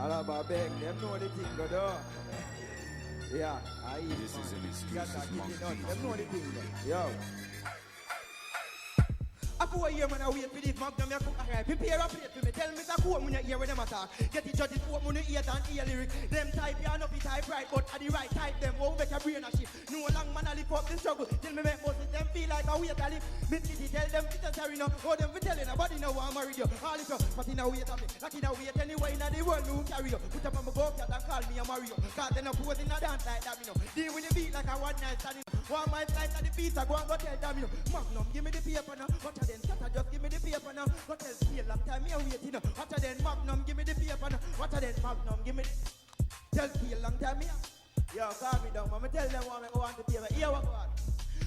Alaba beg them know the thing go do. Yeah, This is an exclusive monkey. them know the thing go. Yo. After a year, man, I wait for this magnum, you cook a prepare a plate for me. Tell me the quote when you hear when them attack. Get the judges quote when you hear and hear lyric. Them type, you know, be type right, but at the right type, them won't make your brain a shift. No long man, I live up the struggle. Till me make most of them feel like I wait a live. Me city tell them it's a sorry now. Oh, them we telling nobody know I'm married you. All if you, but in a wait of me. Like in a wait anyway, in the world, who carry you. Put up on my go cat and call me a Mario. Cause then I pose in a dance like that, you know. Deal with the beat like a one night standing. One my flight at the pizza, go and go tell them, you know. Magnum, give me the paper now. What are them scatter, just give me the paper now. What else feel long time me a waiting now. What are them Magnum, give me the paper now. What are them Magnum, give me the... Tell feel long time me a... Yo, calm me down, mama, tell them what I want to paper. Here what God.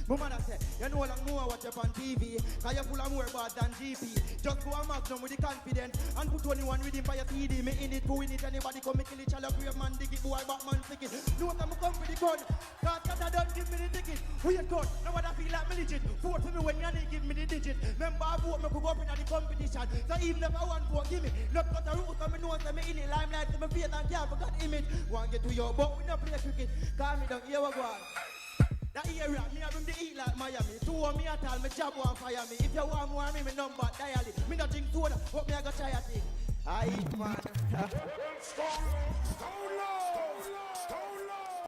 My mother said, you no long more watch up on TV. Cause you're full of more bad than GP. Just go a Magnum with the confidence. And put only one with him for your CD. Me in it, who in it, anybody come me kill it. Shall I brave man dig it, boy, Batman stick it. No time I come with the gun. Cause Kata don't give me the ticket. We ain't gun, now I feel like me legit. Vote for me when you need give me the digit. Remember I vote, me could go up in the competition. So even if I want vote, give me. Not cut a root, so me know that me in it. Limelight, so me face and can't forget image. Want get to your but we don't play cricket. Calm me down, here we go on. That area, me have him to eat like Miami. Two of me at all, me job won't fire me. If you want more, me number dial it. Me not drink soda, but me I go try a thing. I eat man.